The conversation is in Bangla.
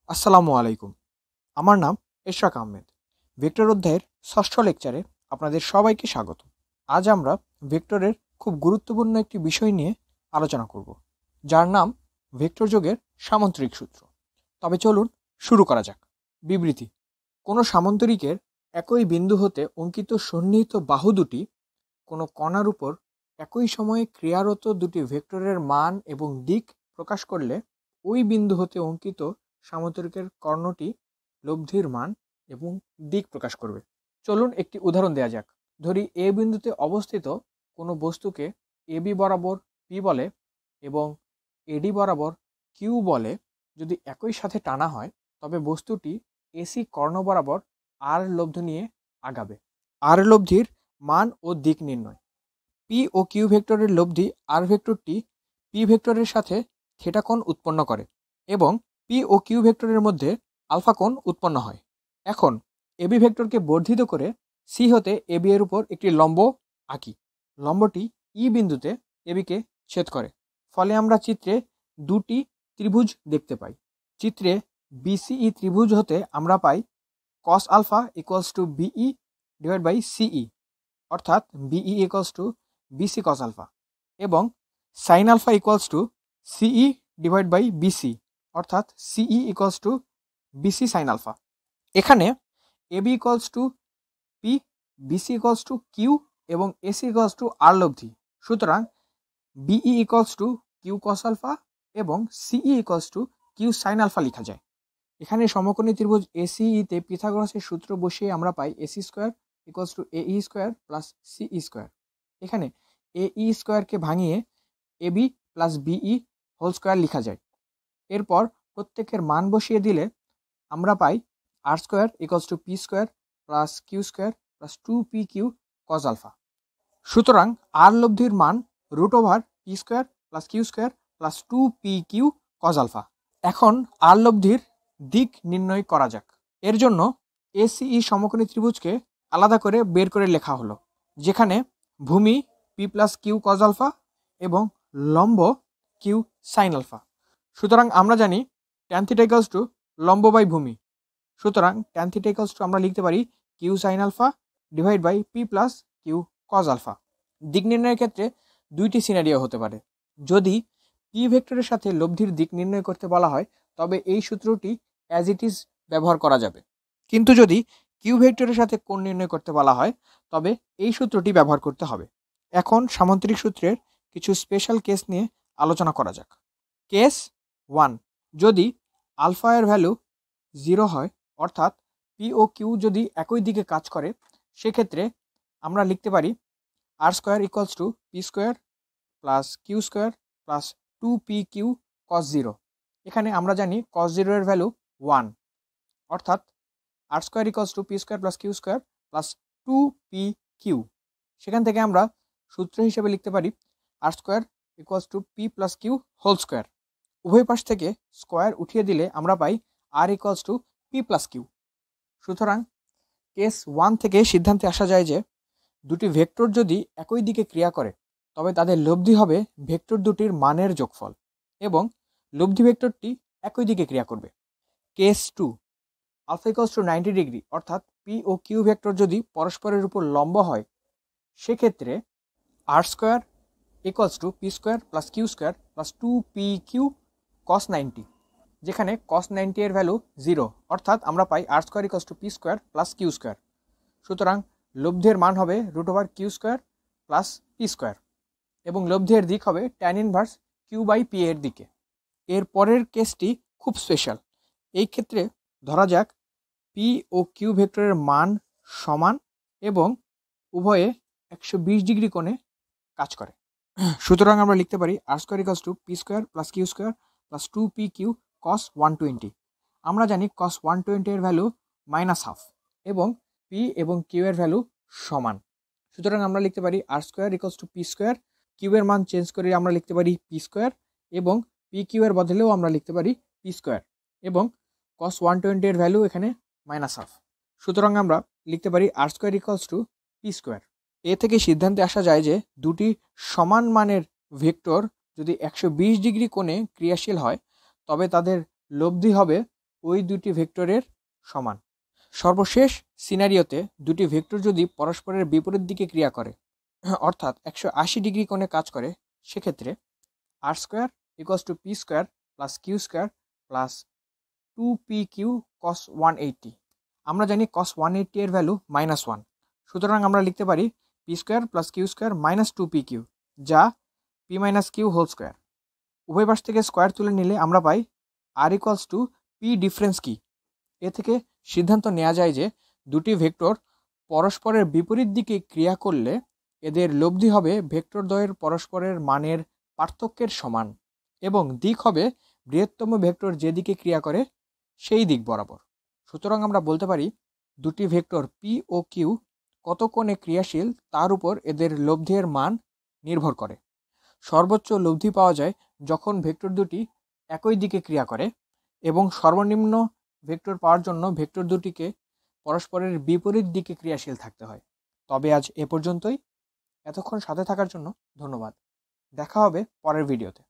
আসসালামু আলাইকুম। আমার নাম এশরাক আহমেদ। ভেক্টর অধ্যায়ের ষষ্ঠ লেকচারে আপনাদের সবাইকে স্বাগত। আজ আমরা ভেক্টরের খুব গুরুত্বপূর্ণ একটি বিষয় নিয়ে আলোচনা করব, যার নাম ভেক্টর যোগের সামান্তরিক সূত্র। তবে চলুন শুরু করা যাক। বিবৃতি: কোনো সামান্তরিকের একই বিন্দু হতে অঙ্কিত সন্নিহিত বাহু দুটি কোনো কণার উপর একই সময়ে ক্রিয়ারত দুটি ভেক্টরের মান এবং দিক প্রকাশ করলে ওই বিন্দু হতে অঙ্কিত সামান্তরিকের কর্ণটি লব্ধির মান এবং দিক প্রকাশ করবে। চলুন একটি উদাহরণ দেওয়া যাক। ধরি এ বিন্দুতে অবস্থিত কোনো বস্তুকে এবি বরাবর পি বলে এবং এডি বরাবর কিউ বলে যদি একই সাথে টানা হয়, তবে বস্তুটি এসি কর্ণ বরাবর আর লব্ধ নিয়ে আগাবে। আর লব্ধির মান ও দিক নির্ণয়: পি ও কিউ ভেক্টরের লব্ধি আর ভেক্টরটি পি ভেক্টরের সাথে থিটা কোণ উৎপন্ন করে এবং পি ও কিউ ভেক্টরের মধ্যে আলফা কোণ উৎপন্ন হয়। এখন এবি ভেক্টরকে বর্ধিত করে সি হতে এবি এর উপর একটি লম্ব আঁকি। লম্বটি ই বিন্দুতে এবিকে ছেদ করে, ফলে আমরা চিত্রে দুটি ত্রিভুজ দেখতে পাই। চিত্রে বিসিই ত্রিভুজ হতে আমরা পাই cos alpha equals to BE divide by CE, অর্থাৎ BE equals to BC cos alpha, এবং sine alpha equals to CE divide by BC, অর্থাৎ CE equals to BC sine alpha. এখানে AB equals to P, BC equals to Q এবং এসি ইকুয়ালস টু আর লব্ধি। সুতরাং BE equals to Q cos alpha এবং CE equals to Q sine alpha লেখা যায়। এখানে সমকোণী ত্রিভুজ এসিইতে পিথাগোরাসের সূত্র বসিয়ে আমরা পাই AC square equals to AE square plus CE square. এখানে এই স্কোয়ারকে ভাঙিয়ে AB plus BE whole square লেখা যায়। এরপর প্রত্যেকের মান বসিয়ে দিলে আমরা পাই R square equals to P square plus Q square plus two P Q cos alpha. সুতরাং আর লব্ধির মান root over P square plus Q square plus two P Q cos alpha. এখন আর লব্ধির দিক নির্ণয় করা যাক। এর জন্য এসিই সমকোণী ত্রিভুজকে আলাদা করে বের করে লেখা হলো, যেখানে ভূমি P plus Q cos alpha এবং লম্ব কিউ সাইন আলফা। সুতরাং আমরা জানি ট্যান থিটা ইকুয়ালস টু লম্ব বাই ভূমি। সুতরাং ট্যান থিটা ইকুয়ালস টু আমরা লিখতে পারি Q sine alpha divide by P plus Q cos alpha. দিক নির্ণয়ের ক্ষেত্রে দুইটি সিনারিও হতে পারে। যদি পি ভেক্টরের সাথে লব্ধির দিক নির্ণয় করতে বলা হয়, তবে এই সূত্রটি অ্যাজ ইট ইজ ব্যবহার করা যাবে। কিন্তু যদি কিউ ভেক্টরের সাথে কোণ নির্ণয় করতে বলা হয়, তবে এই সূত্রটি ব্যবহার করতে হবে। এখন সামান্তরিক সূত্রের কিছু স্পেশাল কেস নিয়ে আলোচনা করা যাক। কেস 1: যদি আলফা এর ভ্যালু 0 হয়, অর্থাৎ পি ও কিউ যদি একই দিকে কাজ করে, সেক্ষেত্রে আমরা লিখতে পারি R square equals to P square plus Q square plus two P Q cos 0। এখানে আমরা জানি কস 0 এর ভ্যালু 1, অর্থাৎ R square equals to P square plus Q square plus two P Q. সেখান থেকে আমরা সূত্র হিসেবে লিখতে পারি R square equals to P plus Q whole square. উভয় পাশ থেকে স্কোয়ার উঠিয়ে দিলে আমরা পাই R equals to P plus Q. সুতরাং কেস 1 থেকে সিদ্ধান্তে আসা যায় যে দুটি ভেক্টর যদি একই দিকে ক্রিয়া করে, তবে তাদের লব্ধি হবে ভেক্টর দুটির মানের যোগফল এবং লব্ধি ভেক্টরটি একই দিকে ক্রিয়া করবে। Case 2: alpha equals to 90 degree, অর্থাৎ পি ও কিউ ভেক্টর যদি পরস্পরের উপর লম্ব হয়, সেক্ষেত্রে R square equals to P square plus Q square plus two P Q cos 90, যেখানে কস 90 এর ভ্যালু 0, অর্থাৎ আমরা পাই R square equals to P square plus Q square. সুতরাং লব্ধের মান হবে root over Q square plus P square এবং লব্ধের দিক হবে tan inverse Q by P এর দিকে। এর পরের কেসটি খুব স্পেশাল। এই ক্ষেত্রে ধরা যাক পি ও কিউ ভেক্টরের মান সমান এবং উভয়ে 120 ডিগ্রি কোণে কাজ করে। সুতরাং আমরা লিখতে পারি R square equals to P square plus Q square plus two P Q cos 120। আমরা জানি কস 120 এর ভ্যালু -12 এবং পি এবং কিউ এর ভ্যালু সমান। সুতরাং আমরা লিখতে পারি R square equals to P square, Q এর মান চেঞ্জ করে আমরা লিখতে পারি পি স্কোয়ার এবং পি কিউ এর বদলেও আমরা লিখতে পারি পি স্কোয়ার এবং কস 120 এর ভ্যালু এখানে -12। সুতরাং আমরা লিখতে পারি R square equals to P square. এ থেকে সিদ্ধান্তে আসা যায় যে দুটি সমান মানের ভেক্টর যদি 120 ডিগ্রি কোণে ক্রিয়াশীল হয়, তবে তাদের লব্ধি হবে ওই দুটি ভেক্টরের সমান। সর্বশেষ সিনারিওতে দুটি ভেক্টর যদি পরস্পরের বিপরীত দিকে ক্রিয়া করে, অর্থাৎ 180 ডিগ্রি কোণে কাজ করে, সেক্ষেত্রে R square equals to P square plus Q square plus 2pq cos 180। আমরা জানি cos 180 এর ভ্যালু -1, সুতরাং আমরা লিখতে পারি P square plus Q square minus 2pq, যা P minus Q whole square. উভয় পাশ থেকে স্কোয়ার তুলে নিলে আমরা পাই R equals to P difference কি। এ থেকে সিদ্ধান্ত নেওয়া যায় যে দুটি ভেক্টর পরস্পরের বিপরীত দিকে ক্রিয়া করলে এদের লব্ধি হবে ভেক্টর দ্বয়ের পরস্পরের মানের পার্থক্যের সমান এবং দিক হবে বৃহত্তম ভেক্টর যেদিকে ক্রিয়া করে সেই দিক বরাবর। সুতরাং আমরা বলতে পারি দুটি ভেক্টর পি ও কিউ কত কোণে ক্রিয়াশীল তার উপর এদের লব্ধির মান নির্ভর করে। সর্বোচ্চ লব্ধি পাওয়া যায় যখন ভেক্টর দুটি একই দিকে ক্রিয়া করে, এবং সর্বনিম্ন ভেক্টর পাওয়ার জন্য ভেক্টর দুটিকে পরস্পরের বিপরীত দিকে ক্রিয়াশীল থাকতে হয়। তবে আজ এ পর্যন্তই। এতক্ষণ সাথে থাকার জন্য ধন্যবাদ। দেখা হবে পরের ভিডিওতে।